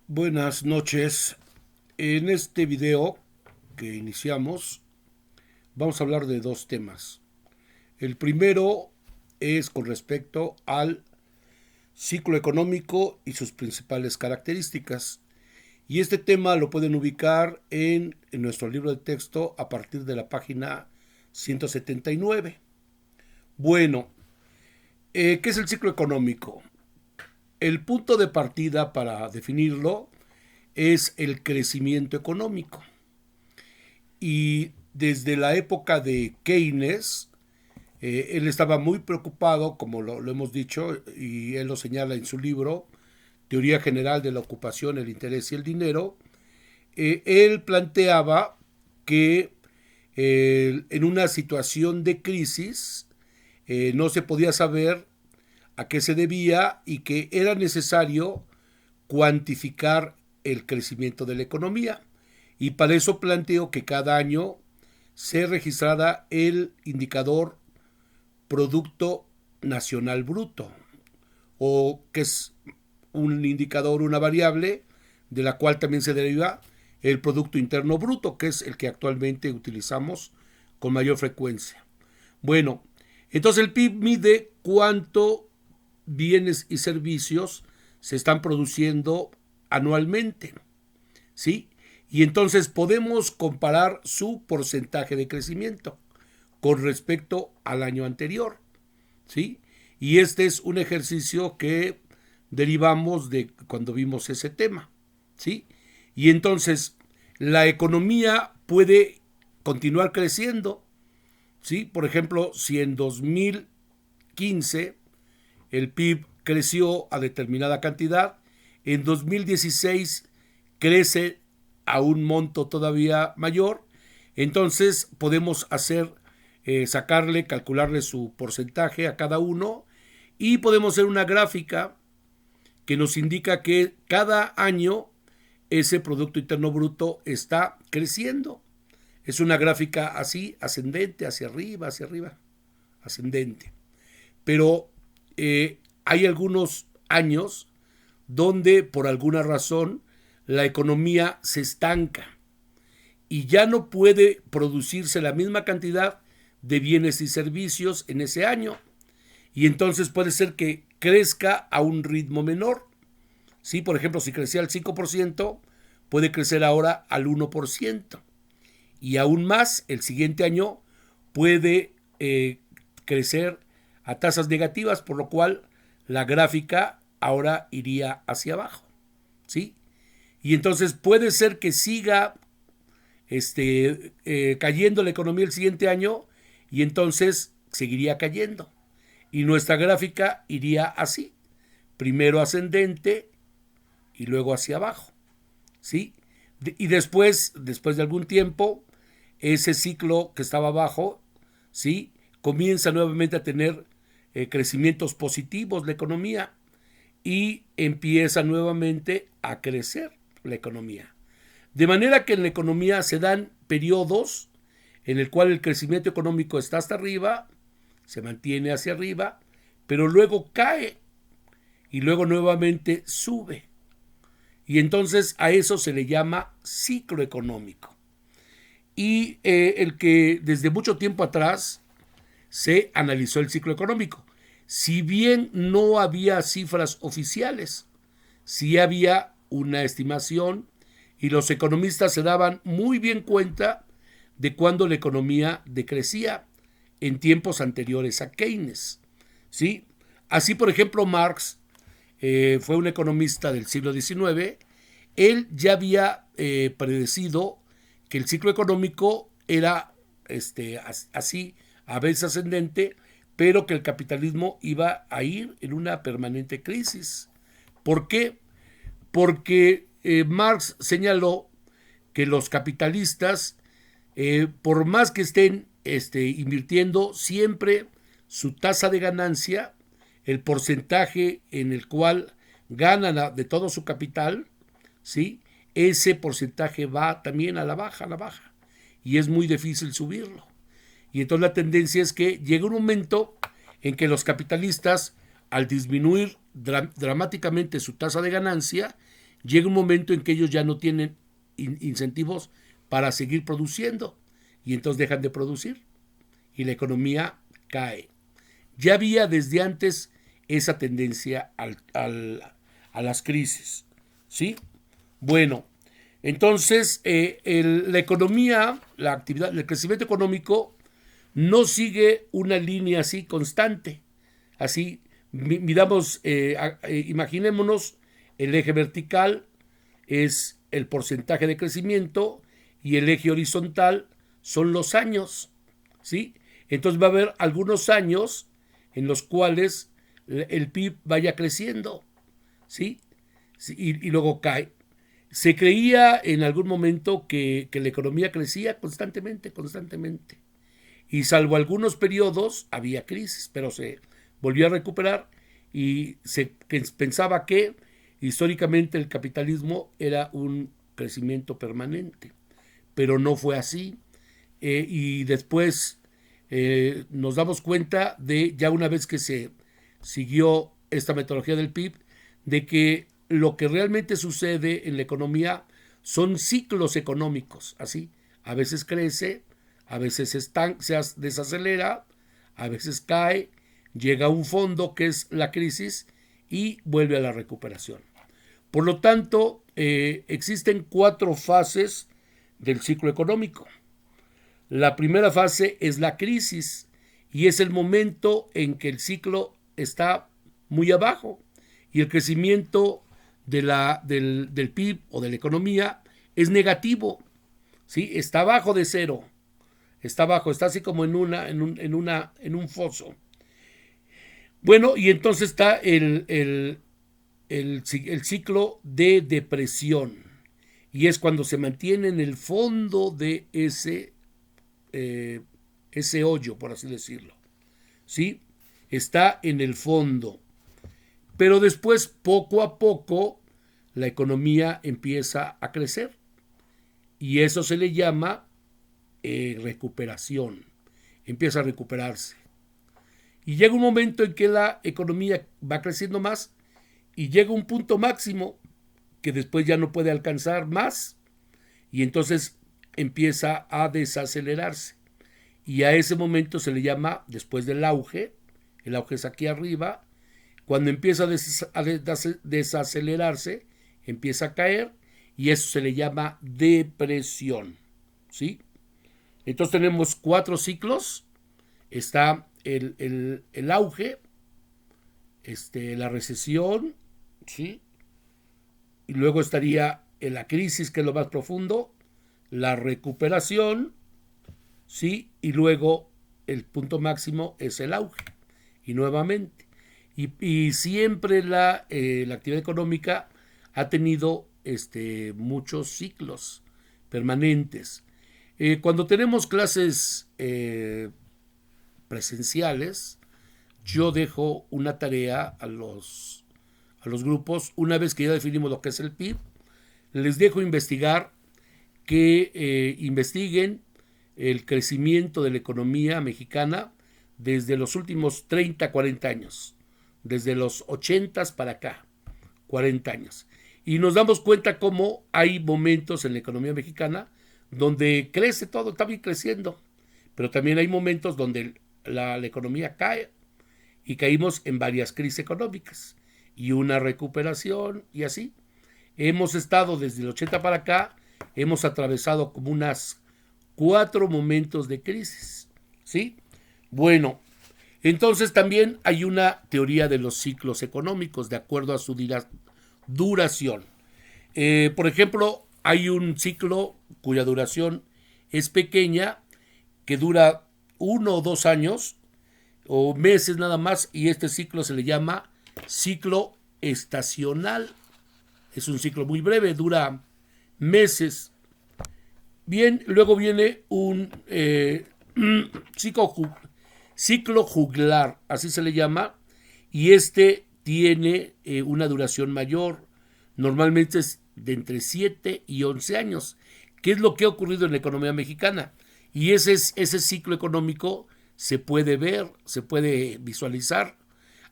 Buenas noches. En este video que iniciamos vamos a hablar de dos temas. El primero es con respecto al ciclo económico y sus principales características. Y este tema lo pueden ubicar en nuestro libro de texto a partir de la página 179. Bueno, ¿qué es el ciclo económico? El punto de partida para definirlo es el crecimiento económico. Y desde la época de Keynes, él estaba muy preocupado, como lo hemos dicho, y él lo señala en su libro, Teoría General de la Ocupación, el Interés y el Dinero. Él planteaba que en una situación de crisis no se podía saber a qué se debía y que era necesario cuantificar el crecimiento de la economía. Y para eso planteo que cada año se registrara el indicador Producto Nacional Bruto, o que es un indicador, una variable, de la cual también se deriva el Producto Interno Bruto, que es el que actualmente utilizamos con mayor frecuencia. Bueno, entonces el PIB mide cuánto bienes y servicios se están produciendo anualmente, ¿sí? Y entonces podemos comparar su porcentaje de crecimiento con respecto al año anterior, ¿sí? Y este es un ejercicio que derivamos de cuando vimos ese tema, ¿sí? Y entonces la economía puede continuar creciendo, ¿sí? Por ejemplo, si en 2015 el PIB creció a determinada cantidad, en 2016 crece a un monto todavía mayor, entonces podemos sacarle, calcularle su porcentaje a cada uno y podemos hacer una gráfica que nos indica que cada año ese Producto Interno Bruto está creciendo. Es una gráfica así, ascendente, hacia arriba, ascendente. Pero hay algunos años donde por alguna razón la economía se estanca y ya no puede producirse la misma cantidad de bienes y servicios en ese año. Y entonces puede ser que crezca a un ritmo menor. ¿Sí? Por ejemplo, si crecía al 5%, puede crecer ahora al 1%. Y aún más, el siguiente año puede crecer a tasas negativas, por lo cual la gráfica ahora iría hacia abajo, ¿sí? Y entonces puede ser que siga cayendo la economía el siguiente año y entonces seguiría cayendo. Y nuestra gráfica iría así, primero ascendente y luego hacia abajo, ¿sí? Y después de algún tiempo, ese ciclo que estaba abajo, ¿sí? Comienza nuevamente a tener crecimientos positivos la economía y empieza nuevamente a crecer la economía. De manera que en la economía se dan periodos en el cual el crecimiento económico está hasta arriba, se mantiene hacia arriba, pero luego cae y luego nuevamente sube. Y entonces a eso se le llama ciclo económico. Y el que desde mucho tiempo atrás se analizó el ciclo económico. Si bien no había cifras oficiales, sí había una estimación y los economistas se daban muy bien cuenta de cuándo la economía decrecía en tiempos anteriores a Keynes, ¿sí? Así, por ejemplo, Marx fue un economista del siglo XIX. Él ya había predecido que el ciclo económico era así, a veces ascendente, pero que el capitalismo iba a ir en una permanente crisis. ¿Por qué? Porque Marx señaló que los capitalistas, por más que estén invirtiendo, siempre su tasa de ganancia, el porcentaje en el cual ganan de todo su capital, ¿sí? Ese porcentaje va también a la baja, y es muy difícil subirlo. Y entonces la tendencia es que llega un momento en que los capitalistas, al disminuir dramáticamente su tasa de ganancia, llega un momento en que ellos ya no tienen incentivos para seguir produciendo y entonces dejan de producir y la economía cae. Ya había desde antes esa tendencia a las crisis, ¿sí? Bueno, entonces la economía, la actividad, el crecimiento económico no sigue una línea así constante. Así, miramos, imaginémonos, el eje vertical es el porcentaje de crecimiento y el eje horizontal son los años, ¿sí? Entonces va a haber algunos años en los cuales el PIB vaya creciendo, ¿sí? Y luego cae. Se creía en algún momento que la economía crecía constantemente. Y salvo algunos periodos había crisis, pero se volvió a recuperar y se pensaba que históricamente el capitalismo era un crecimiento permanente, pero no fue así. Y después nos damos cuenta de, ya una vez que se siguió esta metodología del PIB, de que lo que realmente sucede en la economía son ciclos económicos, así. A veces crece, a veces se desacelera, a veces cae, llega a un fondo que es la crisis y vuelve a la recuperación. Por lo tanto, existen 4 fases del ciclo económico. La primera fase es la crisis y es el momento en que el ciclo está muy abajo y el crecimiento del PIB o de la economía es negativo, ¿sí? Está abajo de cero, está abajo, está así como en un foso. Bueno, y entonces está el ciclo de depresión y es cuando se mantiene en el fondo de ese hoyo, por así decirlo, ¿sí? Está en el fondo. Pero después, poco a poco, la economía empieza a crecer. Y eso se le llama recuperación. Empieza a recuperarse. Y llega un momento en que la economía va creciendo más y llega un punto máximo que después ya no puede alcanzar más. Y entonces empieza a desacelerarse. Y a ese momento se le llama, después del auge, el auge es aquí arriba, cuando empieza a desacelerarse, empieza a caer y eso se le llama depresión, ¿sí? Entonces tenemos 4 ciclos, está el auge, la recesión, ¿sí? Y luego estaría la crisis, que es lo más profundo, la recuperación, ¿sí? Y luego el punto máximo es el auge. Y nuevamente. Y siempre la actividad económica ha tenido muchos ciclos permanentes. Cuando tenemos clases presenciales, yo dejo una tarea a los grupos, una vez que ya definimos lo que es el PIB, les dejo investigar, que investiguen el crecimiento de la economía mexicana desde los últimos 30, 40 años, desde los 80 para acá, 40 años. Y nos damos cuenta cómo hay momentos en la economía mexicana donde crece todo, está bien creciendo, pero también hay momentos donde la economía cae y caímos en varias crisis económicas y una recuperación y así. Hemos estado desde el 80 para acá, hemos atravesado como unas 4 momentos de crisis, ¿sí? Bueno, entonces también hay una teoría de los ciclos económicos de acuerdo a su duración. Por ejemplo, hay un ciclo cuya duración es pequeña, que dura 1 o 2 años o meses nada más, y este ciclo se le llama ciclo estacional. Es un ciclo muy breve, dura meses. Bien, luego viene un ciclo juglar, así se le llama, y tiene una duración mayor, normalmente es de entre 7 y 11 años. ¿Qué es lo que ha ocurrido en la economía mexicana? Y ese ciclo económico se puede ver, se puede visualizar.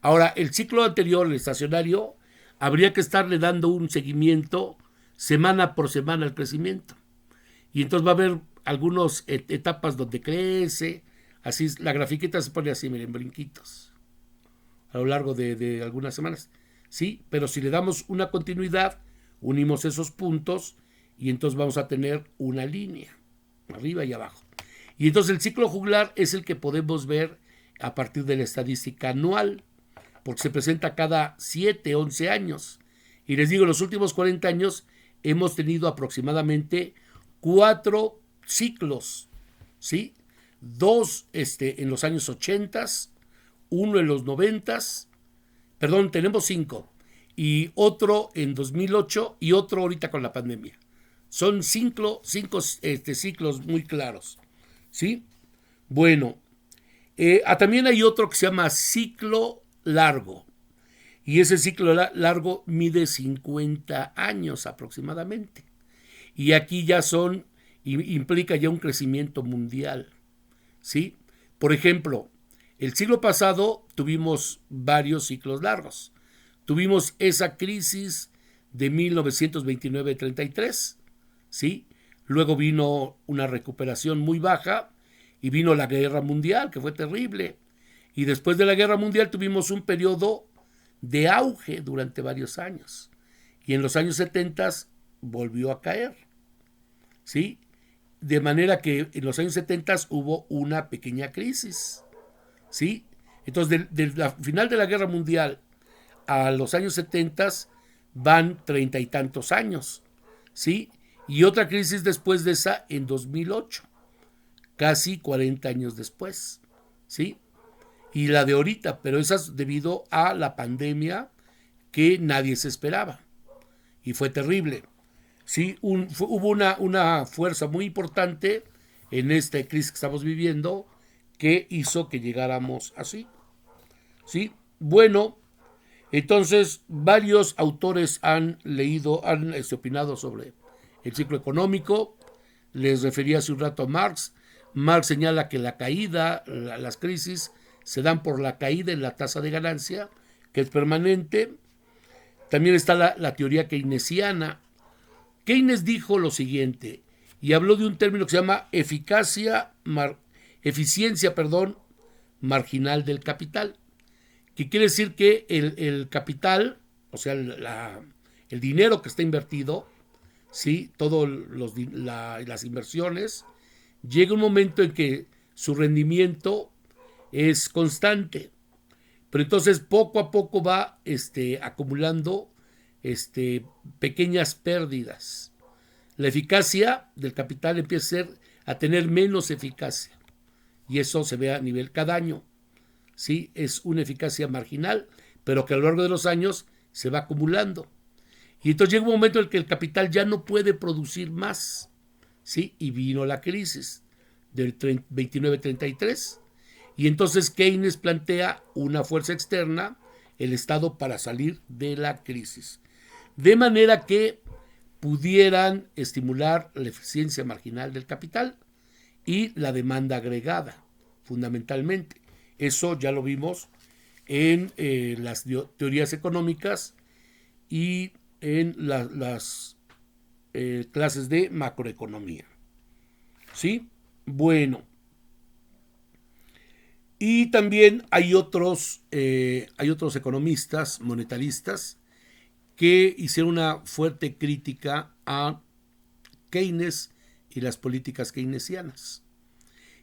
Ahora, el ciclo anterior, el estacionario, habría que estarle dando un seguimiento semana por semana al crecimiento. Y entonces va a haber algunas etapas donde crece, así la grafiquita se pone así, miren, brinquitos, a lo largo de algunas semanas. Sí, pero si le damos una continuidad, unimos esos puntos y entonces vamos a tener una línea, arriba y abajo. Y entonces el ciclo juglar es el que podemos ver a partir de la estadística anual, porque se presenta cada 7, 11 años. Y les digo, en los últimos 40 años hemos tenido aproximadamente 4 ciclos, ¿sí? 2 en los años 80, 1 en los 90, perdón, tenemos 5, y otro en 2008 y otro ahorita con la pandemia. Son 5 ciclos muy claros, ¿sí? Bueno, también hay otro que se llama ciclo largo, y ese ciclo largo mide 50 años aproximadamente. Y aquí ya implica ya un crecimiento mundial, ¿sí? Por ejemplo, el siglo pasado tuvimos varios ciclos largos. Tuvimos esa crisis de 1929-33, ¿sí? Luego vino una recuperación muy baja y vino la Guerra Mundial, que fue terrible. Y después de la Guerra Mundial tuvimos un periodo de auge durante varios años. Y en los años 70 volvió a caer, ¿sí? De manera que en los años 70 hubo una pequeña crisis, ¿sí? Entonces, del final de la Guerra Mundial a los años 70 van 30 y tantos años, ¿sí? Y otra crisis después de esa en 2008, casi 40 años después, ¿sí? Y la de ahorita, pero esa es debido a la pandemia que nadie se esperaba. Y fue terrible. Sí, hubo una fuerza muy importante en esta crisis que estamos viviendo que hizo que llegáramos así. ¿Sí? Bueno, entonces varios autores han opinado sobre el ciclo económico. Les refería hace un rato a Marx. Marx señala que la caída, las crisis, se dan por la caída en la tasa de ganancia, que es permanente. También está la teoría keynesiana. Keynes dijo lo siguiente, y habló de un término que se llama eficiencia marginal del capital, que quiere decir que el capital, o sea, el dinero que está invertido, ¿sí? Todas las inversiones, llega un momento en que su rendimiento es constante, pero entonces poco a poco va acumulando pequeñas pérdidas. La eficacia del capital empieza a tener menos eficacia, y eso se ve a nivel cada año, ¿sí? Es una eficacia marginal, pero que a lo largo de los años se va acumulando. Y entonces llega un momento en el que el capital ya no puede producir más, ¿sí? Y vino la crisis del 29-33. Y entonces Keynes plantea una fuerza externa, el Estado, para salir de la crisis. De manera que pudieran estimular la eficiencia marginal del capital y la demanda agregada, fundamentalmente. Eso ya lo vimos en las teorías económicas y en las clases de macroeconomía. ¿Sí? Bueno. Y también hay otros economistas monetaristas que hicieron una fuerte crítica a Keynes y las políticas keynesianas.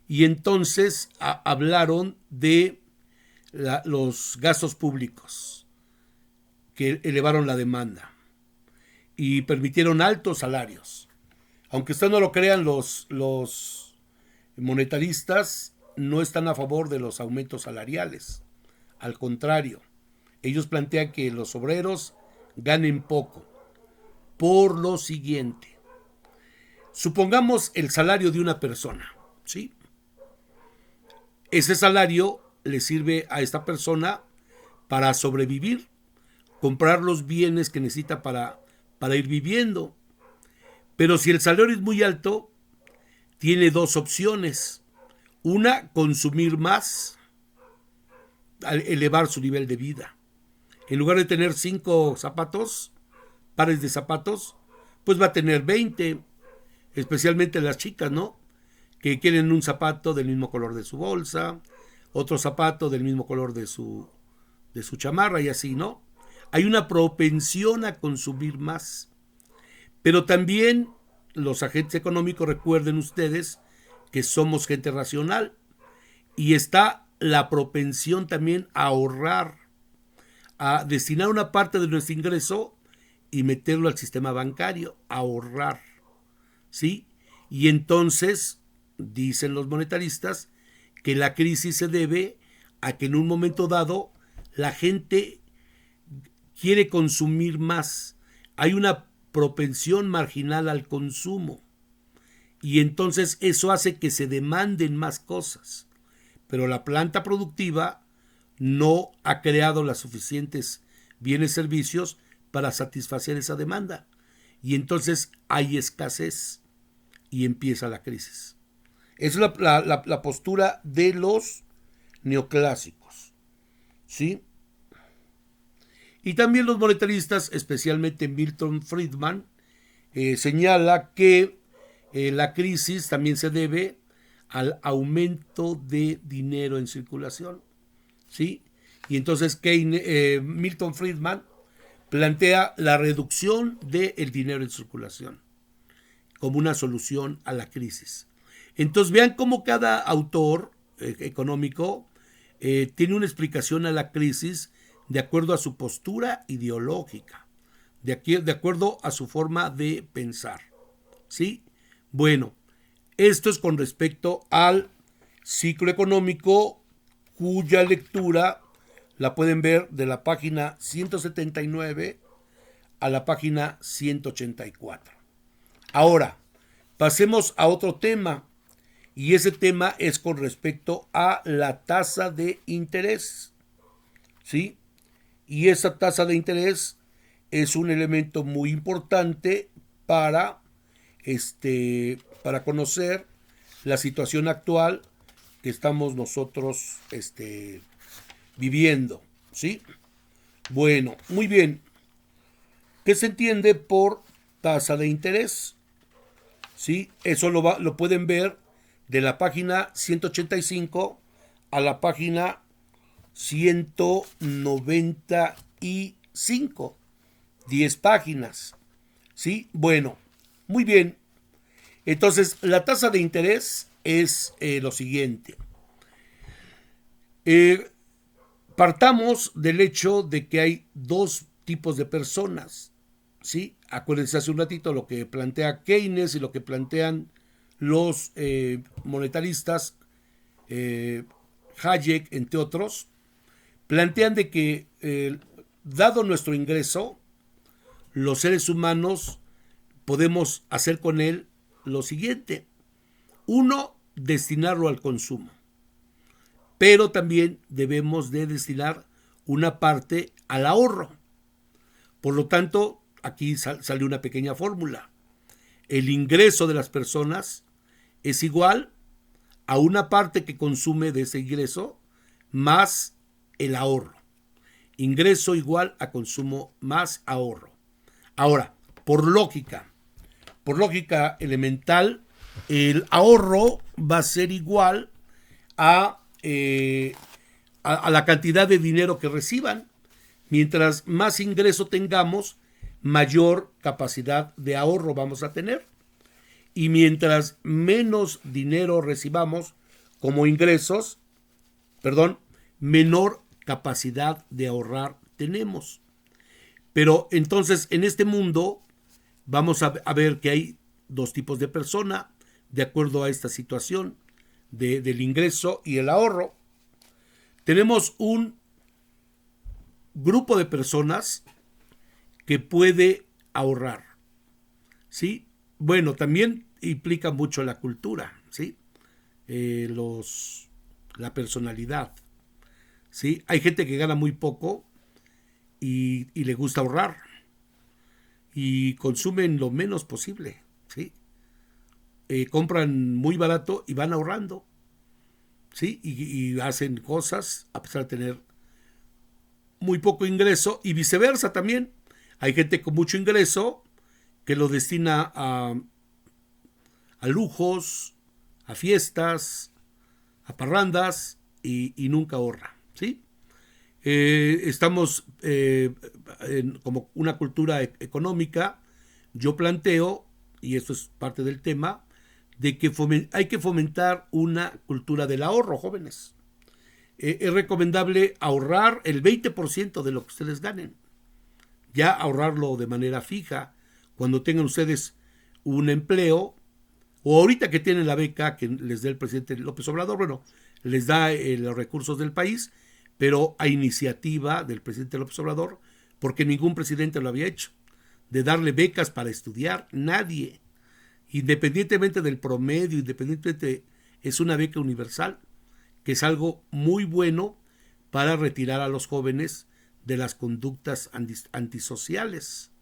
Y entonces hablaron de los gastos públicos que elevaron la demanda y permitieron altos salarios. Aunque ustedes no lo crean, los monetaristas no están a favor de los aumentos salariales. Al contrario, ellos plantean que los obreros ganen poco. Por lo siguiente, supongamos el salario de una persona, ¿sí? Ese salario le sirve a esta persona para sobrevivir, comprar los bienes que necesita para ir viviendo. Pero si el salario es muy alto, tiene dos opciones. Una, consumir más, elevar su nivel de vida. en lugar de tener 5 zapatos, pares de zapatos, pues va a tener 20, especialmente las chicas, ¿no? Que quieren un zapato del mismo color de su bolsa, otro zapato del mismo color de su chamarra y así, ¿no? Hay una propensión a consumir más. Pero también los agentes económicos, recuerden ustedes que somos gente racional y está la propensión también a ahorrar, a destinar una parte de nuestro ingreso y meterlo al sistema bancario, a ahorrar, ¿sí? Y entonces, dicen los monetaristas, que la crisis se debe a que en un momento dado la gente quiere consumir más. Hay una propensión marginal al consumo y entonces eso hace que se demanden más cosas. Pero la planta productiva no ha creado las suficientes bienes y servicios para satisfacer esa demanda. Y entonces hay escasez y empieza la crisis. Esa es la postura de los neoclásicos, ¿sí? Y también los monetaristas, especialmente Milton Friedman, señala que la crisis también se debe al aumento de dinero en circulación, ¿sí? Y entonces Milton Friedman plantea la reducción del dinero en circulación como una solución a la crisis. Entonces vean cómo cada autor económico tiene una explicación a la crisis de acuerdo a su postura ideológica, de acuerdo a su forma de pensar, ¿sí? Bueno, esto es con respecto al ciclo económico, cuya lectura la pueden ver de la página 179 a la página 184. Ahora, pasemos a otro tema, y ese tema es con respecto a la tasa de interés, ¿sí? Y esa tasa de interés es un elemento muy importante para, para conocer la situación actual que estamos nosotros viviendo, ¿sí? Bueno, muy bien. ¿Qué se entiende por tasa de interés? ¿Sí? Eso lo pueden ver de la página 185 a la página 195. 10 páginas. ¿Sí? Bueno, muy bien. Entonces, la tasa de interés es lo siguiente. Partamos del hecho de que hay dos tipos de personas, ¿sí? Acuérdense hace un ratito lo que plantea Keynes y lo que plantean los monetaristas, Hayek, entre otros, plantean de que dado nuestro ingreso, los seres humanos podemos hacer con él lo siguiente. Uno, destinarlo al consumo. Pero también debemos de destinar una parte al ahorro. Por lo tanto, aquí sale una pequeña fórmula. El ingreso de las personas es igual a una parte que consume de ese ingreso más el ahorro. Ingreso igual a consumo más ahorro. Ahora, por lógica elemental, el ahorro va a ser igual a la cantidad de dinero que reciban. Mientras más ingreso tengamos, mayor capacidad de ahorro vamos a tener. Y mientras menos dinero recibamos como ingresos, menor capacidad de ahorrar tenemos. Pero entonces en este mundo vamos a ver que hay dos tipos de persona de acuerdo a esta situación del ingreso y el ahorro. Tenemos un grupo de personas que puede ahorrar, ¿sí? Bueno, también implica mucho la cultura, ¿sí? La personalidad, ¿sí? Hay gente que gana muy poco y le gusta ahorrar y consumen lo menos posible, ¿sí? Compran muy barato y van ahorrando, ¿sí? Y hacen cosas a pesar de tener muy poco ingreso y viceversa también. Hay gente con mucho ingreso que lo destina a lujos, a fiestas, a parrandas y nunca ahorra, ¿sí? Estamos como una cultura económica. Yo planteo, y esto es parte del tema, de que hay que fomentar una cultura del ahorro, jóvenes. Es recomendable ahorrar el 20% de lo que ustedes ganen. Ya ahorrarlo de manera fija. Cuando tengan ustedes un empleo, o ahorita que tienen la beca que les dé el presidente López Obrador, bueno, les da los recursos del país, pero a iniciativa del presidente López Obrador, porque ningún presidente lo había hecho, de darle becas para estudiar, nadie, independientemente del promedio, independientemente, es una beca universal, que es algo muy bueno para retirar a los jóvenes de las conductas antisociales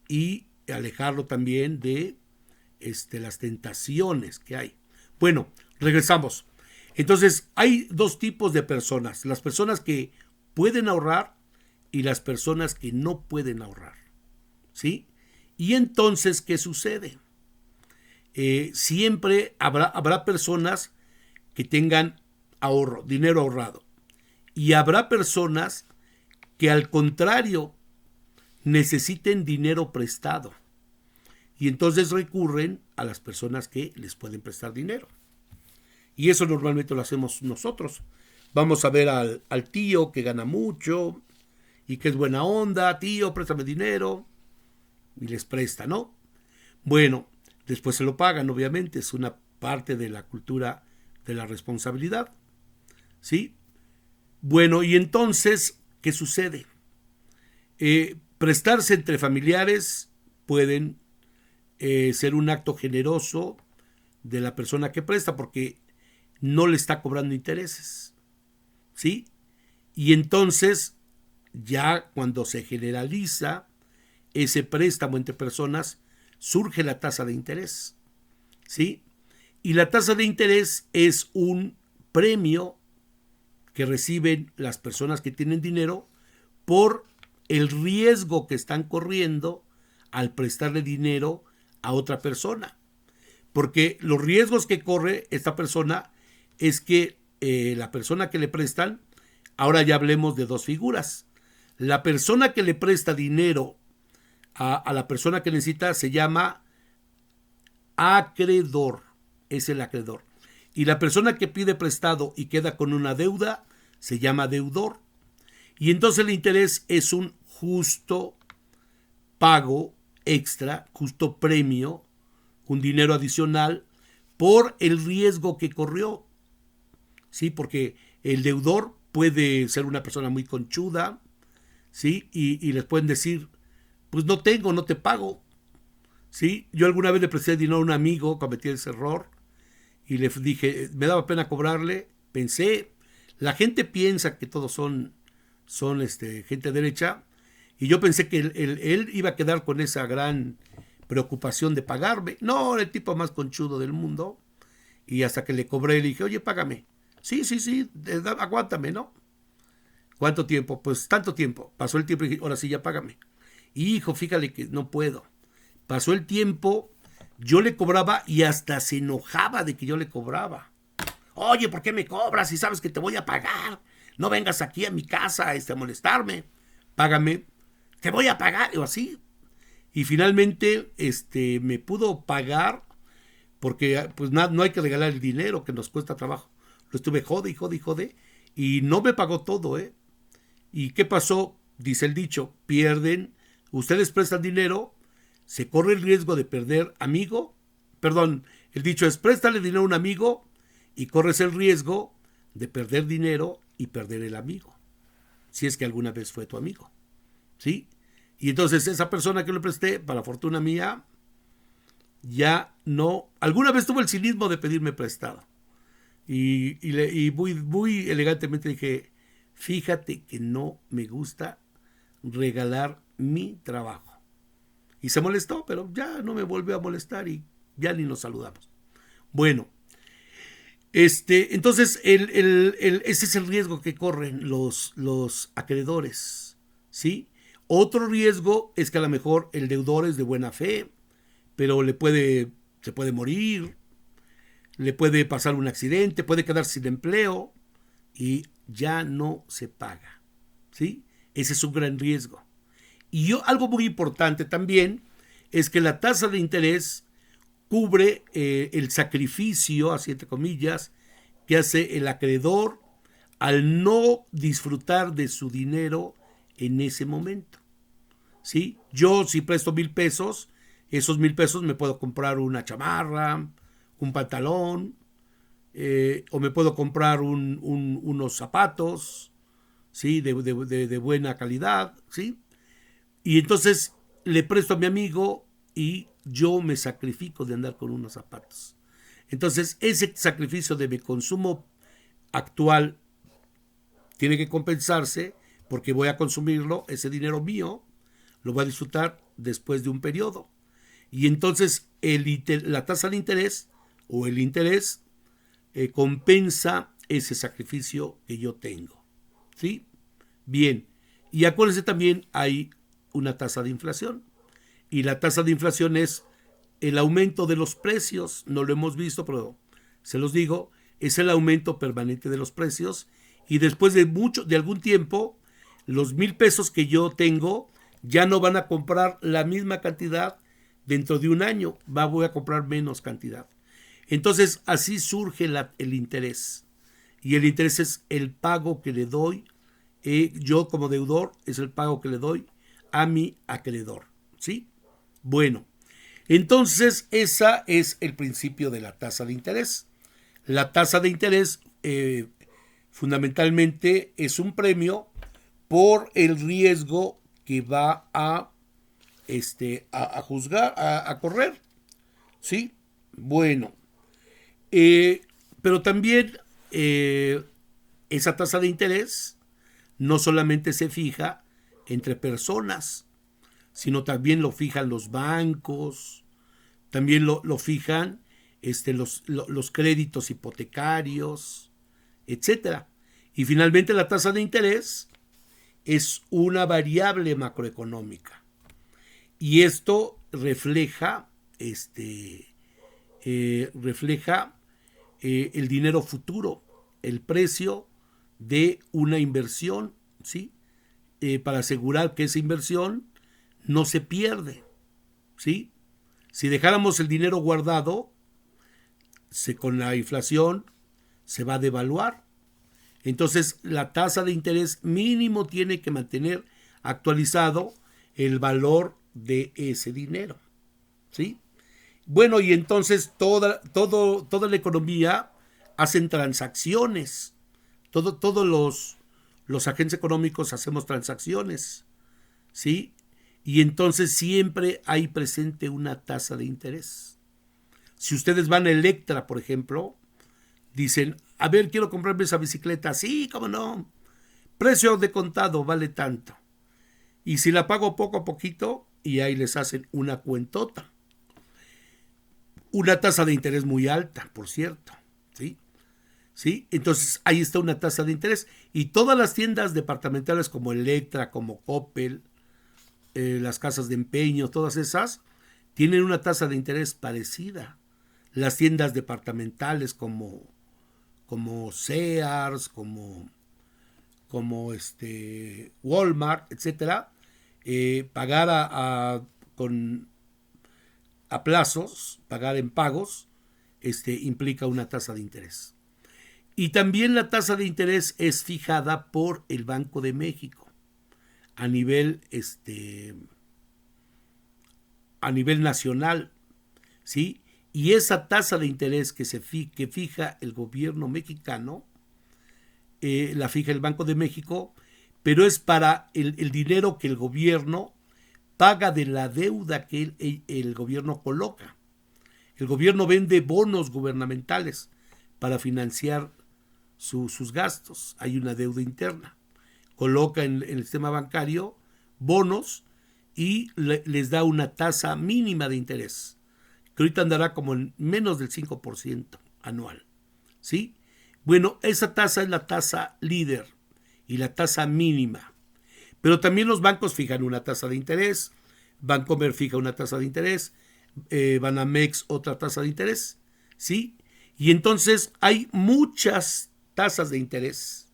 y alejarlo también de las tentaciones que hay. Bueno, regresamos. Entonces, hay dos tipos de personas: las personas que pueden ahorrar y las personas que no pueden ahorrar, ¿sí? Y entonces, ¿qué sucede? Siempre habrá personas que tengan ahorro, dinero ahorrado, y habrá personas que al contrario necesiten dinero prestado, y entonces recurren a las personas que les pueden prestar dinero. Y eso normalmente lo hacemos nosotros. Vamos a ver al tío que gana mucho y que es buena onda: tío, préstame dinero, y les presta, ¿no? Bueno, después se lo pagan, obviamente, es una parte de la cultura de la responsabilidad, ¿sí? Bueno, y entonces, ¿qué sucede? Prestarse entre familiares pueden ser un acto generoso de la persona que presta, porque no le está cobrando intereses, ¿sí? Y entonces, ya cuando se generaliza ese préstamo entre personas, surge la tasa de interés, ¿sí? Y la tasa de interés es un premio que reciben las personas que tienen dinero por el riesgo que están corriendo al prestarle dinero a otra persona. Porque los riesgos que corre esta persona es que la persona que le prestan, ahora ya hablemos de dos figuras. La persona que le presta dinero a la persona que necesita se llama acreedor, es el acreedor. Y la persona que pide prestado y queda con una deuda se llama deudor. Y entonces el interés es un justo pago extra, justo premio, un dinero adicional por el riesgo que corrió. Sí, porque el deudor puede ser una persona muy conchuda, ¿sí? Y les pueden decir: pues no tengo, no te pago. ¿Sí? Yo alguna vez le presté dinero a un amigo, cometí ese error, y le dije, me daba pena cobrarle, pensé, la gente piensa que todos son gente derecha, y yo pensé que él iba a quedar con esa gran preocupación de pagarme. No, el tipo más conchudo del mundo. Y hasta que le cobré, le dije: oye, págame. Sí, aguántame, ¿no? ¿Cuánto tiempo? Pues tanto tiempo. Pasó el tiempo y dije: ahora sí, ya págame. Hijo, fíjale que no puedo. Pasó el tiempo, yo le cobraba y hasta se enojaba de que yo le cobraba. Oye, ¿por qué me cobras si sabes que te voy a pagar? No vengas aquí a mi casa a molestarme. Págame. Te voy a pagar. O así. Y finalmente me pudo pagar, porque pues no hay que regalar el dinero que nos cuesta trabajo. Lo estuve jode y no me pagó todo, ¿eh? ¿Y qué pasó? Dice el dicho: pierden, ustedes prestan dinero, se corre el riesgo de perder amigo. Perdón, el dicho es: préstale dinero a un amigo y corres el riesgo de perder dinero y perder el amigo, si es que alguna vez fue tu amigo, ¿sí? Y entonces esa persona que le presté, para fortuna mía, ya no, alguna vez tuvo el cinismo de pedirme prestado. Y muy elegantemente dije: fíjate que no me gusta regalar mi trabajo. Y se molestó, pero ya no me volvió a molestar y ya ni nos saludamos. Bueno, Entonces, ese es el riesgo que corren los acreedores, ¿sí? Otro riesgo es que a lo mejor el deudor es de buena fe, pero se puede morir, le puede pasar un accidente, puede quedar sin empleo y ya no se paga, ¿sí? Ese es un gran riesgo. Y algo muy importante también es que la tasa de interés cubre el sacrificio, así entre comillas, que hace el acreedor al no disfrutar de su dinero en ese momento, ¿sí? Yo si presto 1,000 pesos, esos 1,000 pesos me puedo comprar una chamarra, un pantalón, o me puedo comprar unos zapatos, ¿sí? De buena calidad, ¿sí? Y entonces le presto a mi amigo y yo me sacrifico de andar con unos zapatos. Entonces ese sacrificio de mi consumo actual tiene que compensarse porque voy a consumirlo, ese dinero mío, lo voy a disfrutar después de un periodo. Y entonces la tasa de interés o el interés compensa ese sacrificio que yo tengo, ¿sí? Bien, y acuérdense también hay una tasa de inflación. Y la tasa de inflación es el aumento de los precios. No lo hemos visto, pero se los digo, es el aumento permanente de los precios. Y después de algún tiempo, los 1,000 pesos que yo tengo ya no van a comprar la misma cantidad dentro de un año. Voy a comprar menos cantidad. Entonces, así surge el interés. Y el interés es el pago que le doy. Yo como deudor es el pago que le doy a mi acreedor, ¿sí? Bueno, entonces ese es el principio de la tasa de interés. La tasa de interés fundamentalmente es un premio por el riesgo que va a juzgar, a correr, ¿sí? Bueno, pero también esa tasa de interés no solamente se fija entre personas, sino también lo fijan los bancos, también lo fijan los créditos hipotecarios, etcétera. Y finalmente la tasa de interés es una variable macroeconómica. Y esto refleja el dinero futuro, el precio de una inversión, ¿sí? Para asegurar que esa inversión no se pierde, ¿sí? Si dejáramos el dinero guardado, con la inflación se va a devaluar. Entonces, la tasa de interés mínimo tiene que mantener actualizado el valor de ese dinero, ¿sí? Bueno, y entonces toda la economía hacen transacciones. Todos los agentes económicos hacemos transacciones, ¿sí? Y entonces siempre hay presente una tasa de interés. Si ustedes van a Electra, por ejemplo, dicen, a ver, quiero comprarme esa bicicleta. Sí, cómo no. Precio de contado vale tanto. Y si la pago poco a poquito, y ahí les hacen una cuentota. Una tasa de interés muy alta, por cierto, ¿sí? ¿Sí? Entonces ahí está una tasa de interés. Y todas las tiendas departamentales como Electra, como Coppel, las casas de empeño, todas esas, tienen una tasa de interés parecida. Las tiendas departamentales como Sears, como Walmart, etcétera, pagar a plazos, pagar en pagos, implica una tasa de interés. Y también la tasa de interés es fijada por el Banco de México a nivel nacional, ¿sí? Y esa tasa de interés que fija el gobierno mexicano, la fija el Banco de México, pero es para el dinero que el gobierno paga de la deuda que el gobierno coloca. El gobierno vende bonos gubernamentales para financiar sus gastos. Hay una deuda interna. Coloca en el sistema bancario bonos y les da una tasa mínima de interés, que ahorita andará como en menos del 5% anual, ¿sí? Bueno, esa tasa es la tasa líder y la tasa mínima. Pero también los bancos fijan una tasa de interés, Bancomer fija una tasa de interés, Banamex otra tasa de interés, ¿sí? Y entonces hay muchas tasas de interés.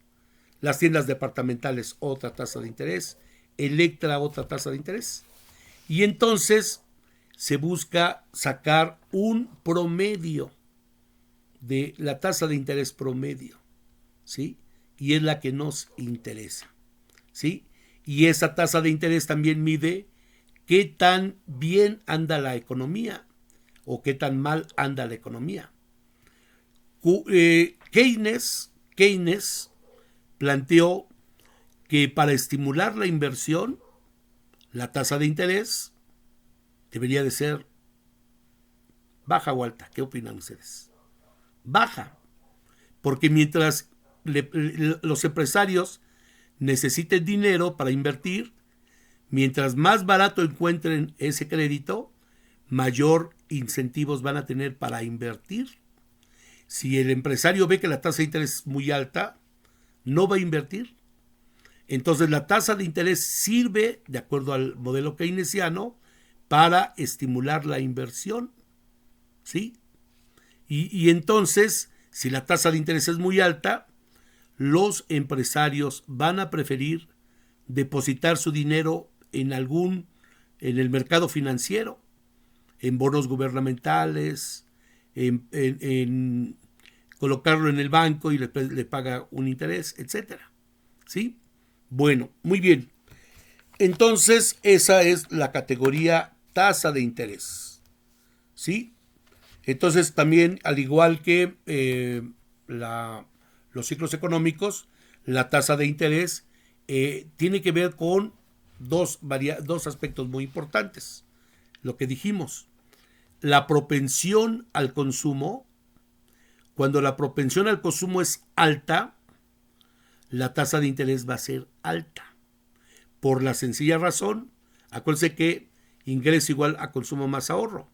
Las tiendas departamentales otra tasa de interés, Electra otra tasa de interés. Y entonces se busca sacar un promedio de la tasa de interés promedio, ¿sí? Y es la que nos interesa, ¿sí? Y esa tasa de interés también mide qué tan bien anda la economía o qué tan mal anda la economía. Keynes planteó que para estimular la inversión, la tasa de interés debería de ser baja o alta. ¿Qué opinan ustedes? Baja, porque mientras los empresarios necesiten dinero para invertir, mientras más barato encuentren ese crédito, mayor incentivos van a tener para invertir. Si el empresario ve que la tasa de interés es muy alta, no va a invertir. Entonces la tasa de interés sirve, de acuerdo al modelo keynesiano, para estimular la inversión, ¿sí? Y entonces, si la tasa de interés es muy alta, los empresarios van a preferir depositar su dinero en el mercado financiero, en bonos gubernamentales, en colocarlo en el banco y le paga un interés, etcétera, ¿sí? Bueno, muy bien. Entonces, esa es la categoría tasa de interés, ¿sí? Entonces, también, al igual que los ciclos económicos, la tasa de interés tiene que ver con dos aspectos muy importantes. Lo que dijimos, la propensión al consumo. Cuando la propensión al consumo es alta, la tasa de interés va a ser alta. Por la sencilla razón, acuérdense que ingreso igual a consumo más ahorro.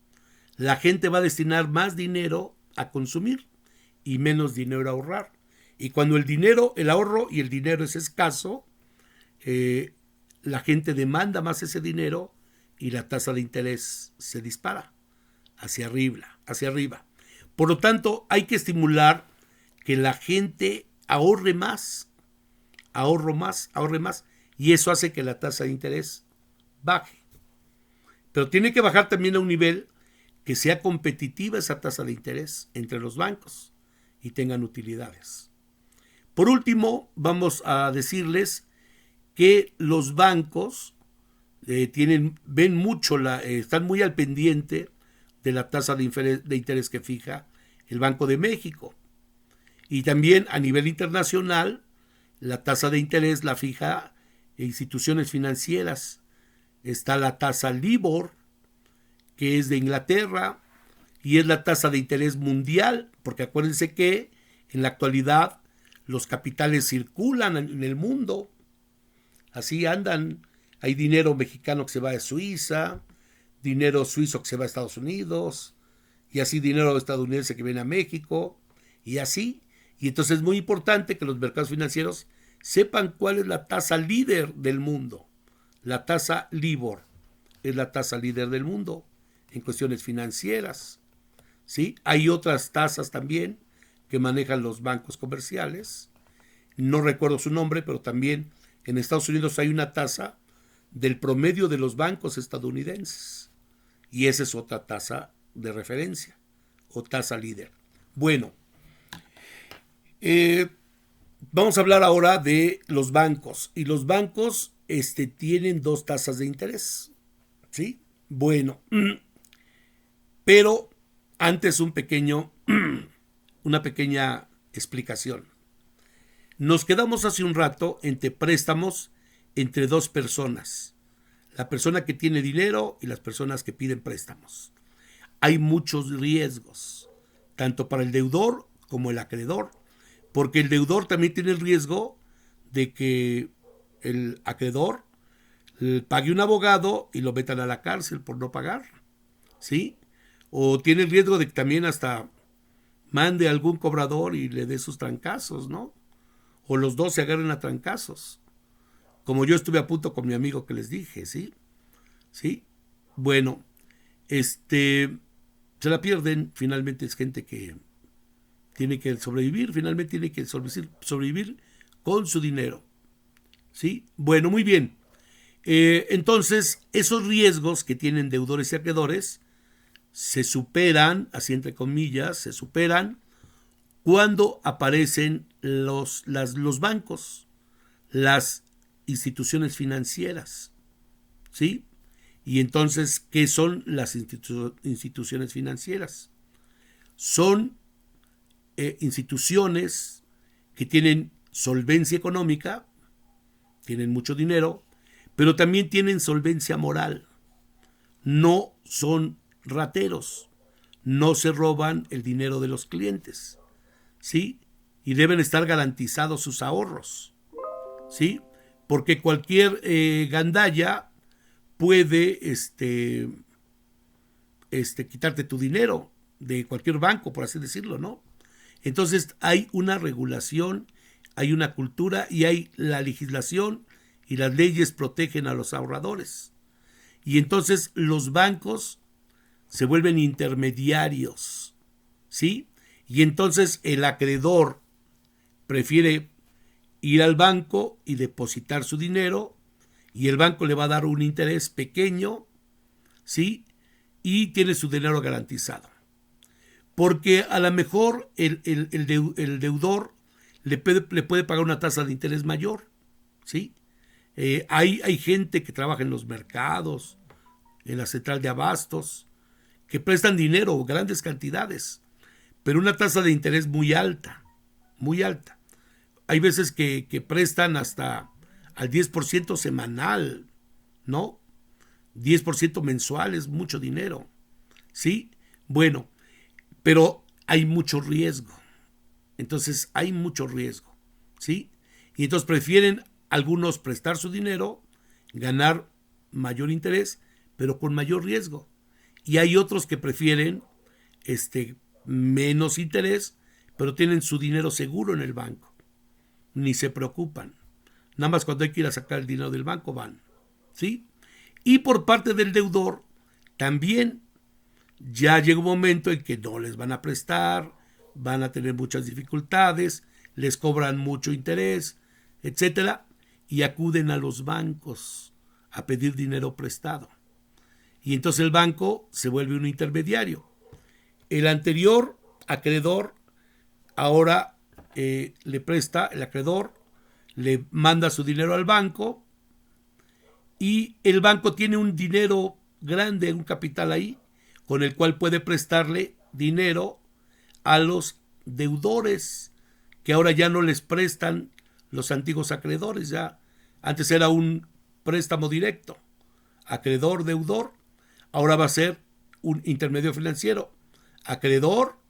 La gente va a destinar más dinero a consumir y menos dinero a ahorrar. Y cuando el ahorro y el dinero es escaso, la gente demanda más ese dinero y la tasa de interés se dispara hacia arriba. Por lo tanto, hay que estimular que la gente ahorre más, y eso hace que la tasa de interés baje. Pero tiene que bajar también a un nivel que sea competitiva esa tasa de interés entre los bancos y tengan utilidades. Por último, vamos a decirles que los bancos están muy al pendiente de la tasa de interés que fija el Banco de México. Y también a nivel internacional, la tasa de interés la fija instituciones financieras. Está la tasa LIBOR, que es de Inglaterra, y es la tasa de interés mundial, porque acuérdense que en la actualidad los capitales circulan en el mundo. Así andan. Hay dinero mexicano que se va a Suiza, dinero suizo que se va a Estados Unidos, y así dinero estadounidense que viene a México, y así. Y entonces es muy importante que los mercados financieros sepan cuál es la tasa líder del mundo. La tasa LIBOR es la tasa líder del mundo en cuestiones financieras, ¿sí? Hay otras tasas también que manejan los bancos comerciales. No recuerdo su nombre, pero también en Estados Unidos hay una tasa del promedio de los bancos estadounidenses. Y esa es otra tasa de referencia o tasa líder. Bueno, vamos a hablar ahora de los bancos. Y los bancos tienen dos tasas de interés, ¿sí? Bueno, pero antes una pequeña explicación. Nos quedamos hace un rato entre préstamos entre dos personas. La persona que tiene dinero y las personas que piden préstamos. Hay muchos riesgos, tanto para el deudor como el acreedor, porque el deudor también tiene el riesgo de que el acreedor pague un abogado y lo metan a la cárcel por no pagar, ¿sí? O tiene el riesgo de que también hasta mande a algún cobrador y le dé sus trancazos, ¿no? O los dos se agarren a trancazos. Como yo estuve a punto con mi amigo que les dije, ¿sí? ¿Sí? Bueno, se la pierden. Finalmente es gente que tiene que sobrevivir, finalmente tiene que sobrevivir con su dinero. ¿Sí? Bueno, muy bien. Entonces, esos riesgos que tienen deudores y acreedores se superan, así entre comillas, se superan cuando aparecen los bancos, las instituciones financieras. ¿Sí? Y entonces, ¿qué son las instituciones financieras? Son instituciones que tienen solvencia económica, tienen mucho dinero, pero también tienen solvencia moral. No son rateros, no se roban el dinero de los clientes, ¿sí? Y deben estar garantizados sus ahorros, ¿sí? Porque cualquier gandalla puede quitarte tu dinero de cualquier banco, por así decirlo, ¿no? Entonces hay una regulación, hay una cultura y hay la legislación y las leyes protegen a los ahorradores. Y entonces los bancos se vuelven intermediarios, ¿sí? Y entonces el acreedor prefiere ir al banco y depositar su dinero y el banco le va a dar un interés pequeño, ¿sí? Y tiene su dinero garantizado. Porque a lo mejor el deudor le puede pagar una tasa de interés mayor, ¿sí? Hay gente que trabaja en los mercados, en la central de abastos, que prestan dinero, grandes cantidades, pero una tasa de interés muy alta, muy alta. Hay veces que prestan hasta al 10% semanal, ¿no? 10% mensual es mucho dinero, ¿sí? Bueno, pero hay mucho riesgo. Entonces hay mucho riesgo, ¿sí? Y entonces prefieren algunos prestar su dinero, ganar mayor interés, pero con mayor riesgo. Y hay otros que prefieren menos interés, pero tienen su dinero seguro en el banco. Ni se preocupan. Nada más cuando hay que ir a sacar el dinero del banco van, ¿sí? Y por parte del deudor, también ya llega un momento en que no les van a prestar, van a tener muchas dificultades, les cobran mucho interés, etcétera, y acuden a los bancos a pedir dinero prestado. Y entonces el banco se vuelve un intermediario. El anterior acreedor ahora le presta, el acreedor le manda su dinero al banco y el banco tiene un dinero grande, un capital ahí, con el cual puede prestarle dinero a los deudores, que ahora ya no les prestan los antiguos acreedores. Ya antes era un préstamo directo, acreedor-deudor, ahora va a ser un intermedio financiero, acreedor,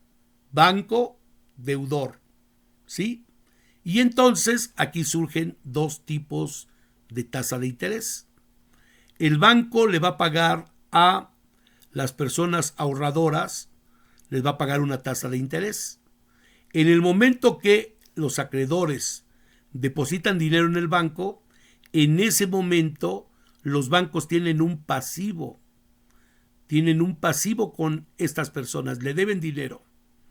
banco, deudor, ¿sí? Y entonces aquí surgen dos tipos de tasa de interés. El banco le va a pagar a las personas ahorradoras, les va a pagar una tasa de interés. En el momento que los acreedores depositan dinero en el banco, en ese momento los bancos tienen un pasivo con estas personas, le deben dinero,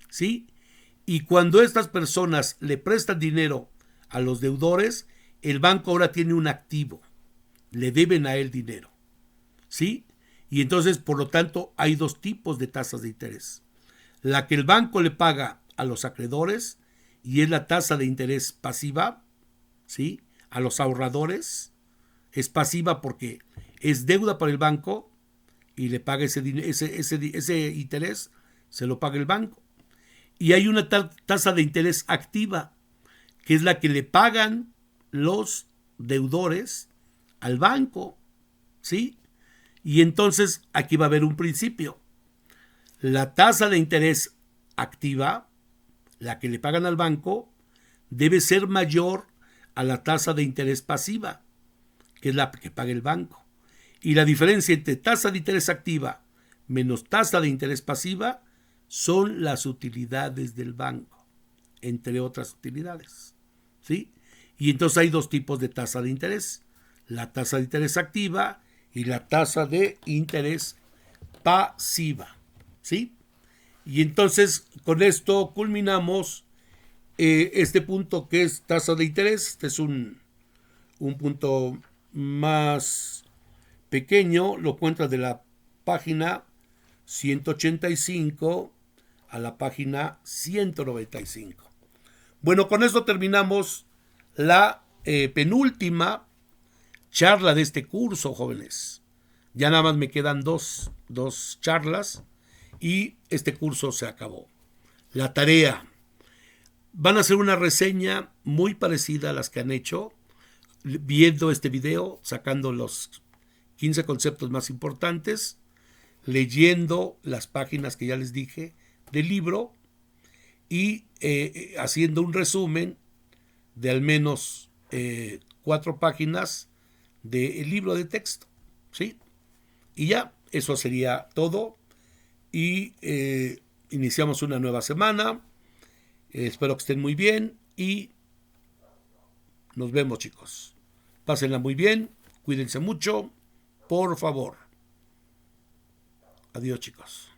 ¿sí? Y cuando estas personas le prestan dinero a los deudores, el banco ahora tiene un activo, le deben a él dinero, ¿sí? Y entonces, por lo tanto, hay dos tipos de tasas de interés. La que el banco le paga a los acreedores y es la tasa de interés pasiva, ¿sí? A los ahorradores es pasiva porque es deuda para el banco y le paga ese interés, se lo paga el banco. Y hay una tasa de interés activa, que es la que le pagan los deudores al banco, ¿sí? Y entonces aquí va a haber un principio. La tasa de interés activa, la que le pagan al banco, debe ser mayor a la tasa de interés pasiva, que es la que paga el banco. Y la diferencia entre tasa de interés activa menos tasa de interés pasiva son las utilidades del banco, entre otras utilidades, ¿sí? Y entonces hay dos tipos de tasa de interés, la tasa de interés activa y la tasa de interés pasiva, ¿sí? Y entonces con esto culminamos este punto que es tasa de interés. Este es un punto más pequeño, lo encuentras de la página 185 a la página 195. Bueno, con esto terminamos la penúltima charla de este curso, jóvenes. Ya nada más me quedan dos charlas y este curso se acabó. La tarea. Van a hacer una reseña muy parecida a las que han hecho, viendo este video, sacando los 15 conceptos más importantes, leyendo las páginas que ya les dije del libro y haciendo un resumen de al menos 4 páginas del libro de texto, ¿sí? Y ya, eso sería todo. Y iniciamos una nueva semana. Espero que estén muy bien y nos vemos, chicos. Pásenla muy bien, cuídense mucho, por favor. Adiós, chicos.